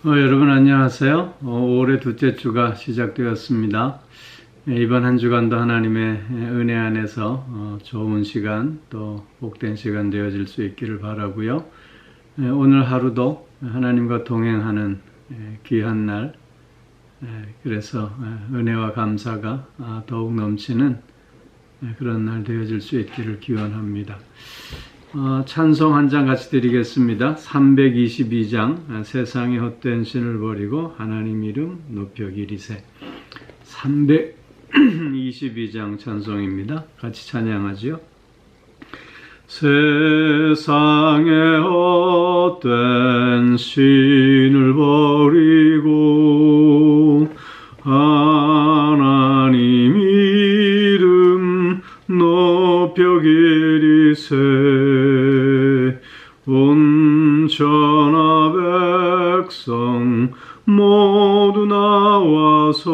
여러분 안녕하세요. 올해 둘째 주가 시작되었습니다. 이번 한 주간도 하나님의 은혜 안에서 좋은 시간 또 복된 시간 되어질 수 있기를 바라고요. 오늘 하루도 하나님과 동행하는 귀한 날, 그래서 은혜와 감사가 더욱 넘치는 그런 날 되어질 수 있기를 기원합니다. 찬송 한 장 같이 드리겠습니다. 322장 세상의 헛된 신을 버리고 하나님 이름 높여기리세. 322장 찬송입니다. 같이 찬양하지요. 세상의 헛된 신을 버리고 하나님 이름 높여기리세. 온 천하 백성 모두 나와서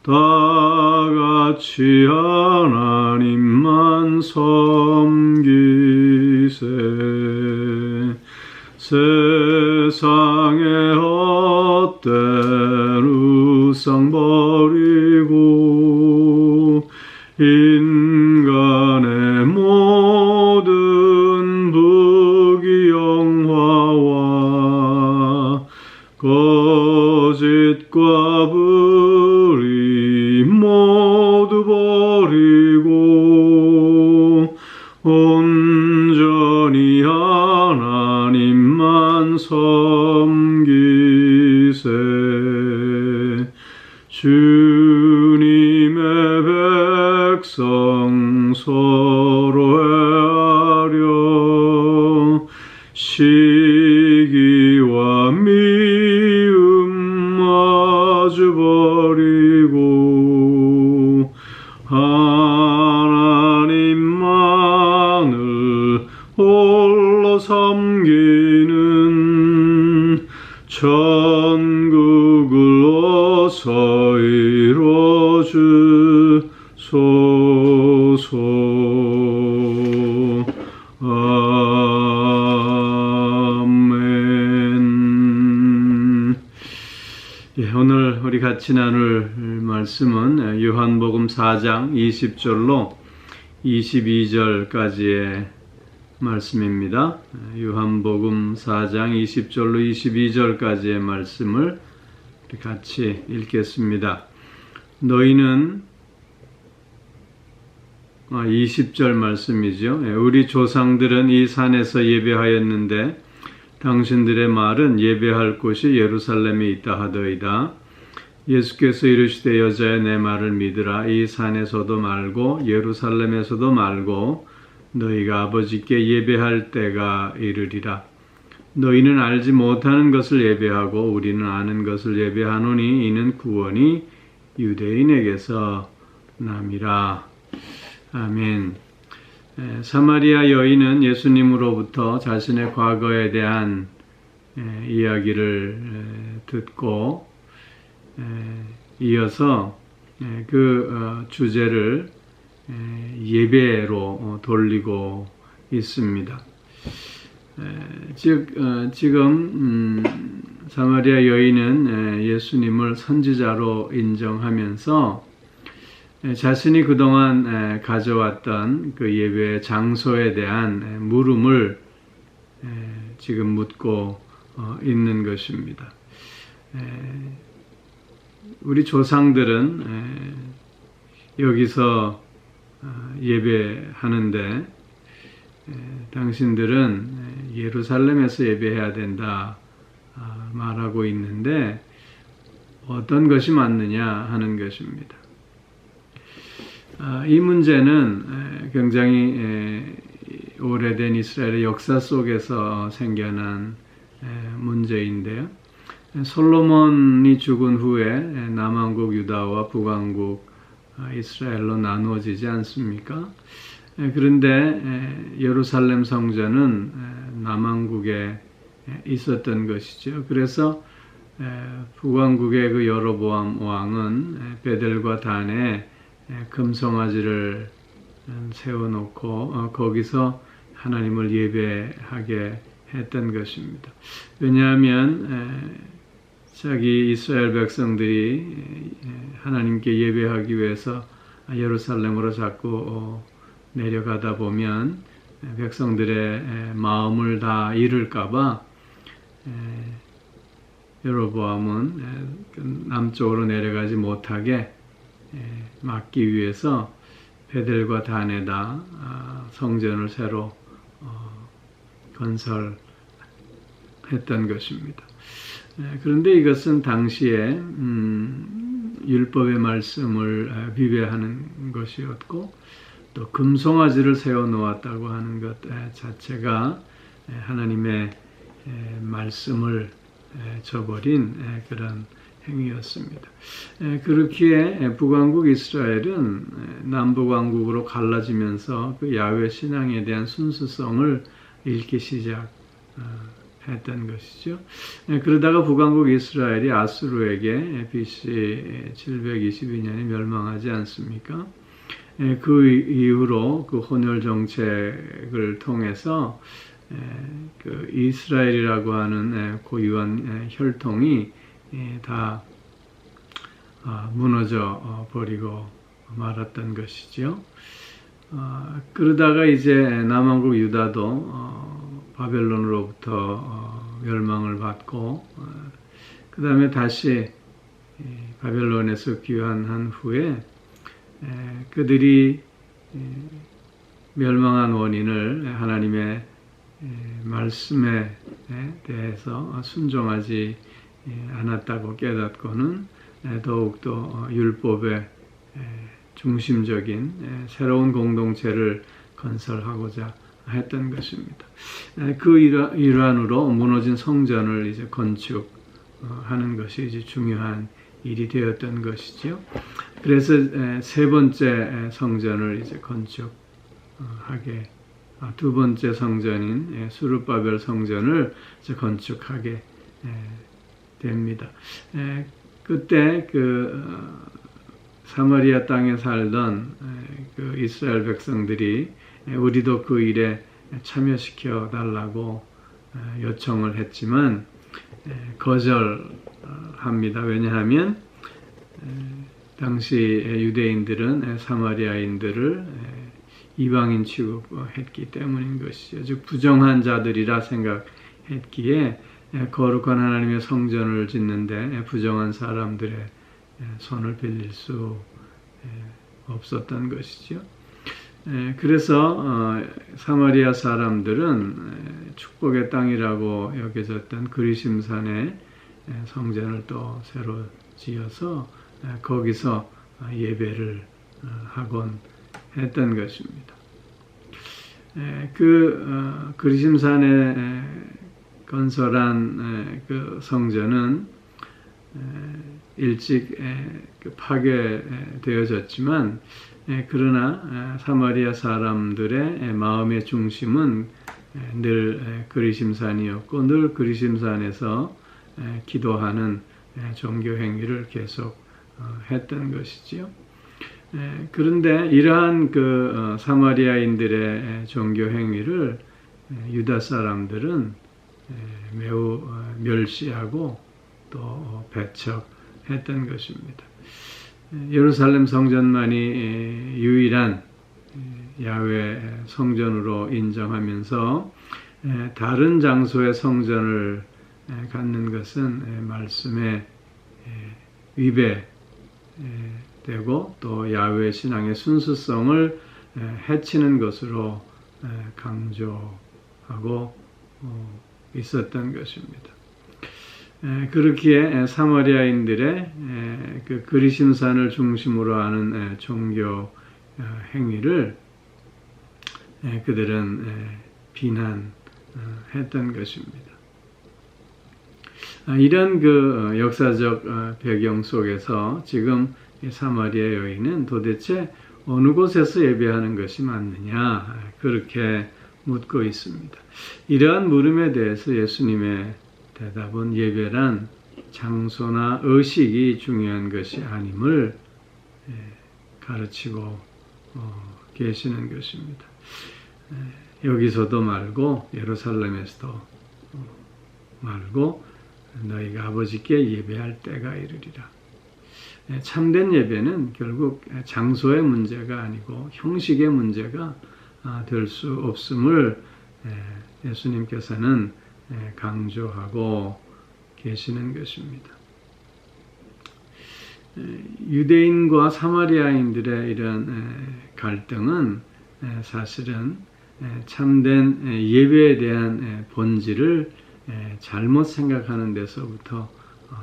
다같이 하나님만 섬기세. 세상의 헛된 우상 버리고 인간의 모든 부귀영화와 거짓과 불의 모두 버리고 온전히 하나님만 섬기세. 주님의 백성 서로 헤아려 시기와 미움 마주 버리고 하나님만을 홀로 섬기는 천국을 어서 이뤄주소서. 아멘. 오늘 우리 같이 나눌 말씀은 요한복음 4장 20절로 22절까지의 말씀입니다. 요한복음 4장 20절로 22절까지의 말씀을 같이 읽겠습니다. 너희는 20절 말씀이죠. 우리 조상들은 이 산에서 예배하였는데 당신들의 말은 예배할 곳이 예루살렘에 있다 하더이다. 예수께서 이르시되 여자여 내 말을 믿으라. 이 산에서도 말고 예루살렘에서도 말고 너희가 아버지께 예배할 때가 이르리라. 너희는 알지 못하는 것을 예배하고 우리는 아는 것을 예배하노니 이는 구원이 유대인에게서 남이라. 아멘. 사마리아 여인은 예수님으로부터 자신의 과거에 대한 이야기를 듣고 이어서 그 주제를 예배로 돌리고 있습니다. 지금 사마리아 여인은 예수님을 선지자로 인정하면서 자신이 그동안 가져왔던 그 예배 장소에 대한 물음을 지금 묻고 있는 것입니다. 우리 조상들은 여기서 예배하는데 당신들은 예루살렘에서 예배해야 된다 말하고 있는데 어떤 것이 맞느냐 하는 것입니다. 이 문제는 굉장히 오래된 이스라엘의 역사 속에서 생겨난 문제인데요. 솔로몬이 죽은 후에 남왕국 유다와 북왕국 이스라엘로 나누어지지 않습니까? 그런데 예루살렘 성전은 남왕국에 있었던 것이죠. 그래서 북왕국의 그 여로보암 왕은 베델과 단에 금송아지를 세워놓고 거기서 하나님을 예배하게 했던 것입니다. 왜냐하면 자기 이스라엘 백성들이 하나님께 예배하기 위해서 예루살렘으로 자꾸 내려가다 보면 백성들의 마음을 다 잃을까봐 여로보암은 남쪽으로 내려가지 못하게 막기 위해서 베델과 단에다 성전을 새로 건설했던 것입니다. 그런데 이것은 당시에 율법의 말씀을 비배하는 것이었고 또 금송아지를 세워놓았다고 하는 것 자체가 하나님의 말씀을 저버린 그런 행위였습니다. 그렇기에 북왕국 이스라엘은 남북왕국으로 갈라지면서 그 야훼 신앙에 대한 순수성을 잃기 시작했던 것이죠. 그러다가 북왕국 이스라엘이 아수르에게 BC 722년에 멸망하지 않습니까? 그 이후로 그 혼혈 정책을 통해서 그 이스라엘이라고 하는 고유한 혈통이 다 무너져 버리고 말았던 것이죠. 그러다가 이제 남왕국 유다도 바벨론으로부터 멸망을 받고 그 다음에 다시 바벨론에서 귀환한 후에 그들이 멸망한 원인을 하나님의 말씀에 대해서 순종하지 않았다고 깨닫고는 더욱더 율법의 중심적인 새로운 공동체를 건설하고자 했던 것입니다. 그 일환으로 무너진 성전을 이제 건축하는 것이 이제 중요한 일이 되었던 것이죠. 그래서 세 번째 성전을 이제 건축하게, 두 번째 성전인 수르바벨 성전을 이제 건축하게 됩니다. 그때 그 사마리아 땅에 살던 그 이스라엘 백성들이 우리도 그 일에 참여시켜 달라고 요청을 했지만 거절합니다. 왜냐하면 당시 유대인들은 사마리아인들을 이방인 취급했기 때문인 것이죠. 즉 부정한 자들이라 생각했기에 거룩한 하나님의 성전을 짓는데 부정한 사람들의 손을 빌릴 수 없었던 것이죠. 그래서 사마리아 사람들은 축복의 땅이라고 여겨졌던 그리심산에 성전을 또 새로 지어서 거기서 예배를 하곤 했던 것입니다. 그 그리심산에 건설한 그 성전은 일찍 파괴되어졌지만 그러나 사마리아 사람들의 마음의 중심은 늘 그리심산이었고 늘 그리심산에서 기도하는 종교 행위를 계속 했던 것이지요. 그런데 이러한 그 사마리아인들의 종교 행위를 유다 사람들은 매우 멸시하고 또 배척했던 것입니다. 예루살렘 성전만이 유일한 야훼 성전으로 인정하면서 다른 장소의 성전을 갖는 것은 말씀에 위배되고 또 야훼 신앙의 순수성을 해치는 것으로 강조하고 있었던 것입니다. 그렇기에 사마리아인들의 그 그리심산을 중심으로 하는 종교 행위를 그들은 비난했던 것입니다. 이런 그 역사적 배경 속에서 지금 사마리아 여인은 도대체 어느 곳에서 예배하는 것이 맞느냐 그렇게 묻고 있습니다. 이러한 물음에 대해서 예수님의 대답은 예배란 장소나 의식이 중요한 것이 아님을 가르치고 계시는 것입니다. 여기서도 말고 예루살렘에서도 말고 너희가 아버지께 예배할 때가 이르리라. 참된 예배는 결국 장소의 문제가 아니고 형식의 문제가 될 수 없음을 예수님께서는 강조하고 계시는 것입니다. 유대인과 사마리아인들의 이런 갈등은 사실은 참된 예배에 대한 본질을 잘못 생각하는 데서부터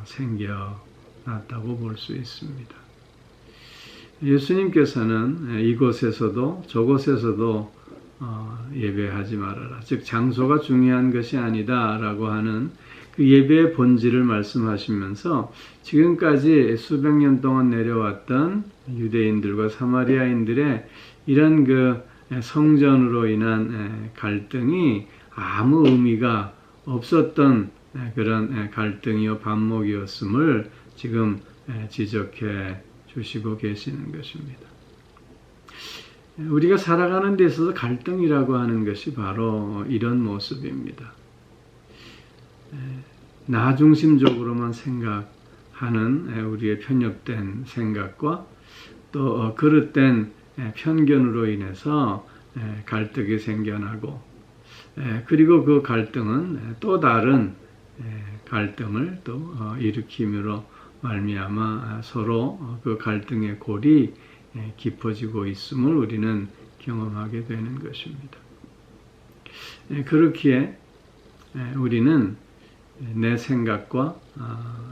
생겨났다고 볼 수 있습니다. 예수님께서는 이곳에서도 저곳에서도 예배하지 말아라. 즉 장소가 중요한 것이 아니다 라고 하는 그 예배의 본질을 말씀하시면서 지금까지 수백 년 동안 내려왔던 유대인들과 사마리아인들의 이런 그 성전으로 인한 갈등이 아무 의미가 없었던 그런 갈등이요 반목이었음을 지금 지적해 주시고 계시는 것입니다. 우리가 살아가는 데 있어서 갈등이라고 하는 것이 바로 이런 모습입니다. 나 중심적으로만 생각하는 우리의 편협된 생각과 또 그릇된 편견으로 인해서 갈등이 생겨나고 그리고 그 갈등은 또 다른 갈등을 또 일으킴으로 말미암아 서로 그 갈등의 골이 깊어지고 있음을 우리는 경험하게 되는 것입니다. 그렇기에 우리는 내 생각과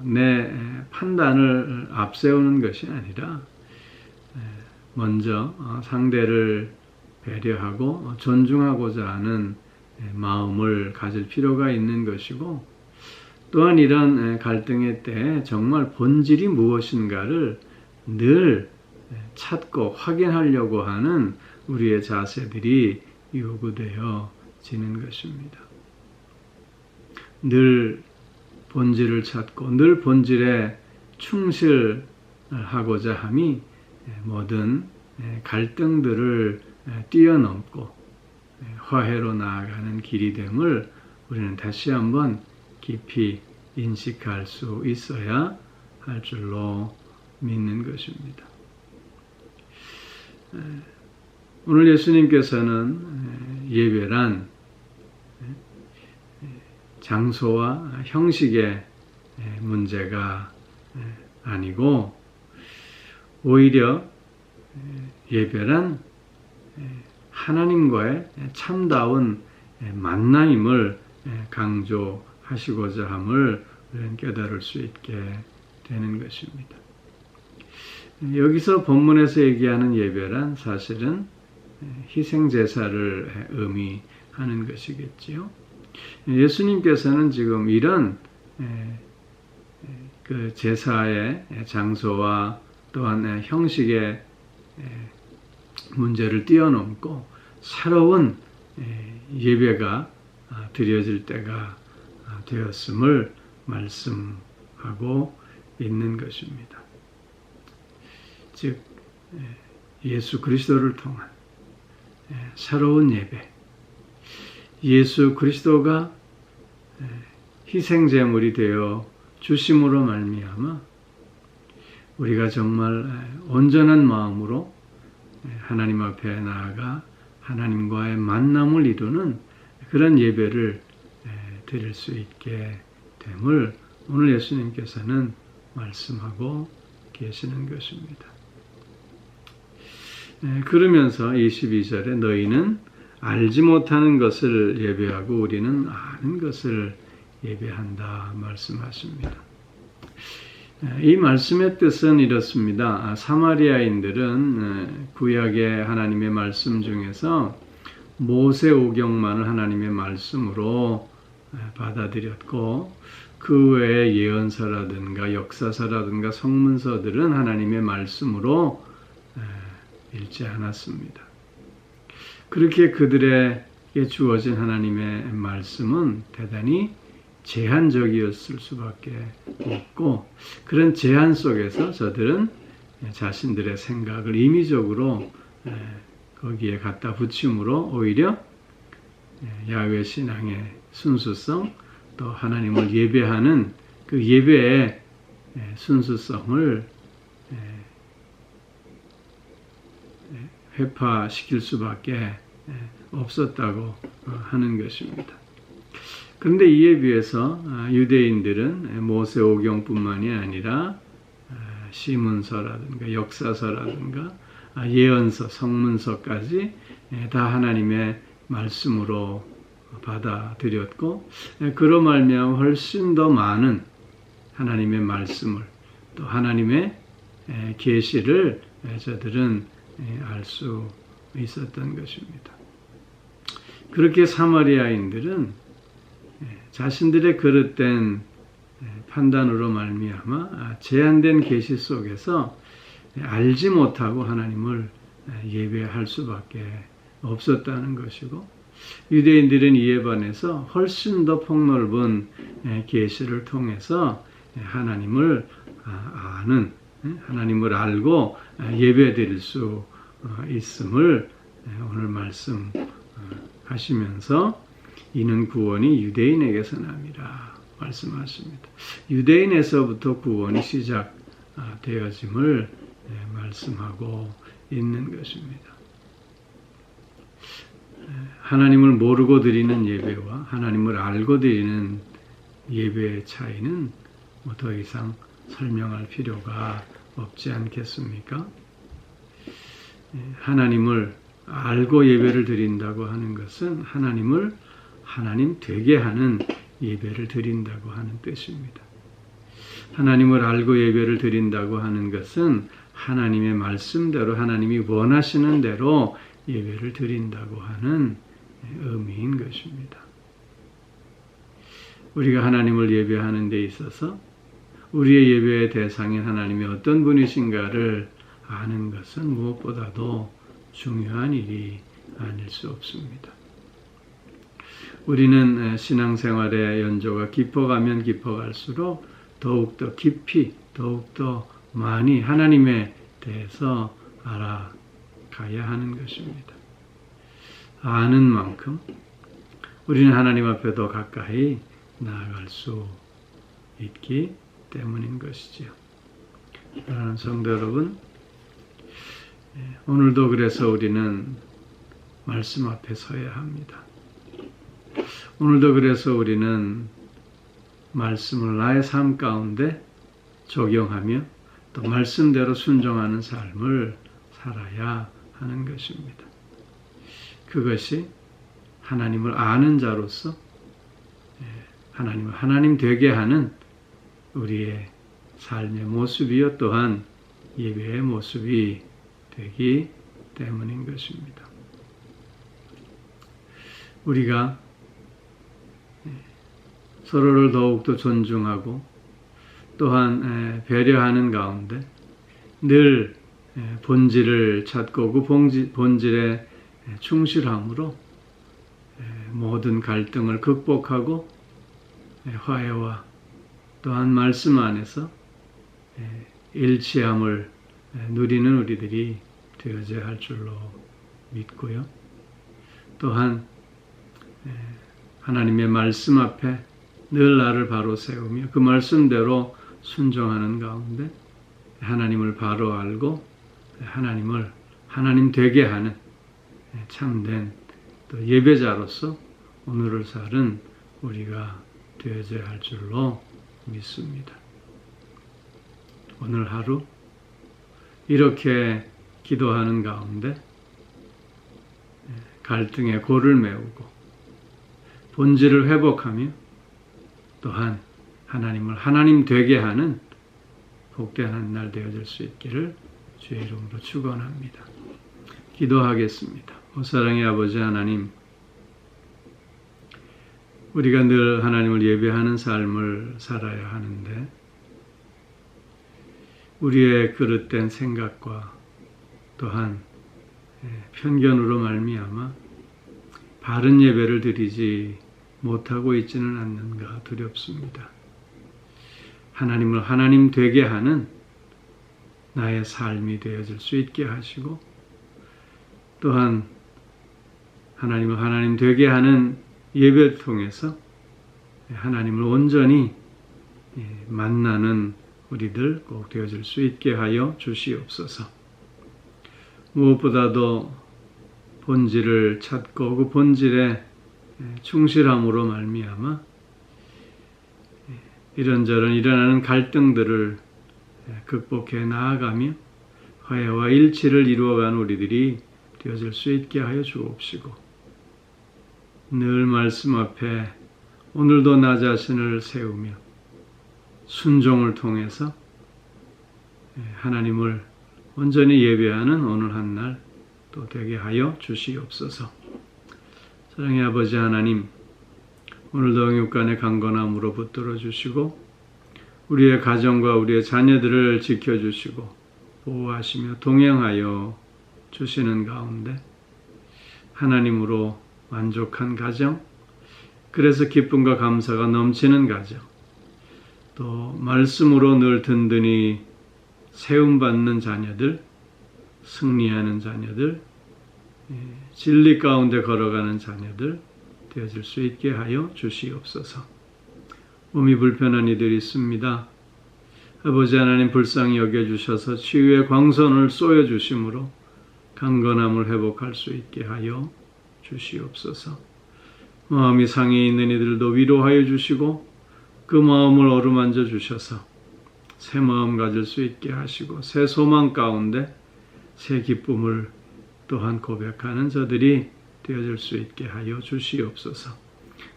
내 판단을 앞세우는 것이 아니라 먼저 상대를 배려하고 존중하고자 하는 마음을 가질 필요가 있는 것이고 또한 이런 갈등의 때에 정말 본질이 무엇인가를 늘 찾고 확인하려고 하는 우리의 자세들이 요구되어지는 것입니다. 늘 본질을 찾고 늘 본질에 충실하고자 함이 모든 갈등들을 뛰어넘고 화해로 나아가는 길이 됨을 우리는 다시 한번 깊이 인식할 수 있어야 할 줄로 믿는 것입니다. 오늘 예수님께서는 예배란 장소와 형식의 문제가 아니고 오히려 예배란 하나님과의 참다운 만남임을 강조하시고자 함을 우리는 깨달을 수 있게 되는 것입니다. 여기서 본문에서 얘기하는 예배란 사실은 희생제사를 의미하는 것이겠지요. 예수님께서는 지금 이런 그 제사의 장소와 또한 형식의 문제를 뛰어넘고 새로운 예배가 드려질 때가 되었음을 말씀하고 있는 것입니다. 즉 예수 그리스도를 통한 새로운 예배, 예수 그리스도가 희생제물이 되어 주심으로 말미암아 우리가 정말 온전한 마음으로 하나님 앞에 나아가 하나님과의 만남을 이루는 그런 예배를 드릴 수 있게 됨을 오늘 예수님께서는 말씀하고 계시는 것입니다. 그러면서 22절에 너희는 알지 못하는 것을 예배하고 우리는 아는 것을 예배한다 말씀하십니다. 이 말씀의 뜻은 이렇습니다. 사마리아인들은 구약의 하나님의 말씀 중에서 모세오경만을 하나님의 말씀으로 받아들였고 그 외에 예언서라든가 역사서라든가 성문서들은 하나님의 말씀으로 읽지 않았습니다. 그렇게 그들에게 주어진 하나님의 말씀은 대단히 제한적이었을 수밖에 없고 그런 제한 속에서 저들은 자신들의 생각을 임의적으로 거기에 갖다 붙임으로 오히려 야훼 신앙의 순수성 또 하나님을 예배하는 그 예배의 순수성을 회파시킬 수밖에 없었다고 하는 것입니다. 그런데 이에 비해서 유대인들은 모세오경뿐만이 아니라 시문서라든가 역사서라든가 예언서, 성문서까지 다 하나님의 말씀으로 받아들였고, 그로 말미암아 훨씬 더 많은 하나님의 말씀을, 또 하나님의 계시를 저들은 알 수 있었던 것입니다. 그렇게 사마리아인들은 자신들의 그릇된 판단으로 말미암아 제한된 계시 속에서 알지 못하고 하나님을 예배할 수밖에 없었다는 것이고, 유대인들은 이에 반해서 훨씬 더 폭넓은 계시를 통해서 하나님을 아는, 하나님을 알고 예배드릴 수 있음을 오늘 말씀하시면서 이는 구원이 유대인에게서 남이라 말씀하십니다. 유대인에서부터 구원이 시작되어짐을 말씀하고 있는 것입니다. 하나님을 모르고 드리는 예배와 하나님을 알고 드리는 예배의 차이는 더 이상 설명할 필요가 없지 않겠습니까? 하나님을 알고 예배를 드린다고 하는 것은 하나님을 하나님 되게 하는 예배를 드린다고 하는 뜻입니다. 하나님을 알고 예배를 드린다고 하는 것은 하나님의 말씀대로, 하나님이 원하시는 대로 예배를 드린다고 하는 의미인 것입니다. 우리가 하나님을 예배하는 데 있어서 우리의 예배의 대상인 하나님이 어떤 분이신가를 아는 것은 무엇보다도 중요한 일이 아닐 수 없습니다. 우리는 신앙생활의 연조가 깊어가면 깊어갈수록 더욱더 깊이, 더욱더 많이 하나님에 대해서 알아가야 하는 것입니다. 아는 만큼 우리는 하나님 앞에 더 가까이 나아갈 수 있기 때문인 것이지요. 사랑하는 성도 여러분, 오늘도 그래서 우리는 말씀 앞에 서야 합니다. 오늘도 그래서 우리는 말씀을 나의 삶 가운데 적용하며 또 말씀대로 순종하는 삶을 살아야 하는 것입니다. 그것이 하나님을 아는 자로서 하나님을 하나님 되게 하는 우리의 삶의 모습이요 또한 예배의 모습이 되기 때문인 것입니다. 우리가 서로를 더욱더 존중하고 또한 배려하는 가운데 늘 본질을 찾고 그 본질에 충실함으로 모든 갈등을 극복하고 화해와 또한 말씀 안에서 일치함을 누리는 우리들이 되어져야 할 줄로 믿고요. 또한 하나님의 말씀 앞에 늘 나를 바로 세우며 그 말씀대로 순종하는 가운데 하나님을 바로 알고 하나님을 하나님 되게 하는 참된 또 예배자로서 오늘을 살은 우리가 되어져야 할 줄로 믿습니다. 오늘 하루 이렇게 기도하는 가운데 갈등의 골을 메우고 본질을 회복하며 또한 하나님을 하나님 되게 하는 복된 한 날 되어질 수 있기를 주의 이름으로 축원합니다. 기도하겠습니다. 사랑의 아버지 하나님, 우리가 늘 하나님을 예배하는 삶을 살아야 하는데 우리의 그릇된 생각과 또한 편견으로 말미암아 바른 예배를 드리지 못하고 있지는 않는가 두렵습니다. 하나님을 하나님 되게 하는 나의 삶이 되어질 수 있게 하시고 또한 하나님을 하나님 되게 하는 예배를 통해서 하나님을 온전히 만나는 우리들 꼭 되어질 수 있게 하여 주시옵소서. 무엇보다도 본질을 찾고 그 본질에 충실함으로 말미암아 이런저런 일어나는 갈등들을 극복해 나아가며 화해와 일치를 이루어가는 우리들이 되어질 수 있게 하여 주옵시고, 늘 말씀 앞에 오늘도 나 자신을 세우며 순종을 통해서 하나님을 온전히 예배하는 오늘 한 날 또 되게 하여 주시옵소서. 사랑의 아버지 하나님, 오늘도 육간의 강건함으로 붙들어 주시고 우리의 가정과 우리의 자녀들을 지켜주시고 보호하시며 동행하여 주시는 가운데 하나님으로 만족한 가정, 그래서 기쁨과 감사가 넘치는 가정, 또 말씀으로 늘 든든히 세움받는 자녀들, 승리하는 자녀들, 진리 가운데 걸어가는 자녀들 되어질 수 있게 하여 주시옵소서. 몸이 불편한 이들이 있습니다. 아버지 하나님 불쌍히 여겨주셔서 치유의 광선을 쏘여주심으로 강건함을 회복할 수 있게 하여 주시옵소서. 마음이 상해 있는 이들도 위로하여 주시고 그 마음을 어루만져 주셔서 새 마음 가질 수 있게 하시고 새 소망 가운데 새 기쁨을 또한 고백하는 저들이 되어질 수 있게 하여 주시옵소서.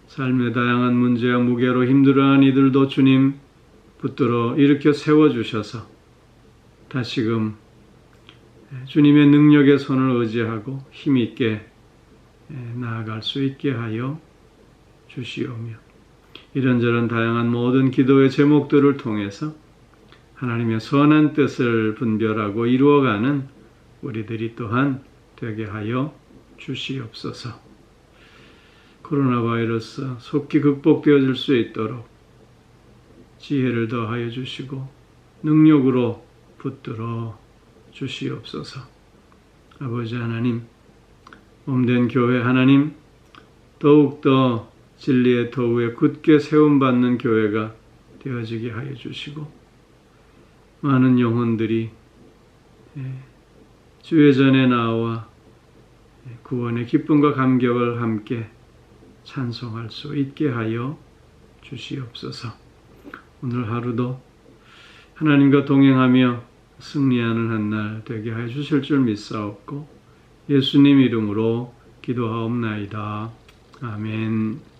삶의 다양한 문제와 무게로 힘들어하는 이들도 주님 붙들어 일으켜 세워주셔서 다시금 주님의 능력의 손을 의지하고 힘있게 나아갈 수 있게 하여 주시오며, 이런저런 다양한 모든 기도의 제목들을 통해서 하나님의 선한 뜻을 분별하고 이루어가는 우리들이 또한 되게 하여 주시옵소서. 코로나 바이러스 속히 극복되어질 수 있도록 지혜를 더하여 주시고 능력으로 붙들어 주시옵소서. 아버지 하나님, 몸된 교회 하나님, 더욱더 진리의 터우에 굳게 세움받는 교회가 되어지게 하여 주시고 많은 영혼들이 주의 전에 나와 구원의 기쁨과 감격을 함께 찬송할 수 있게 하여 주시옵소서. 오늘 하루도 하나님과 동행하며 승리하는 한 날 되게 하여 주실 줄 믿사옵고 예수님 이름으로 기도하옵나이다. 아멘.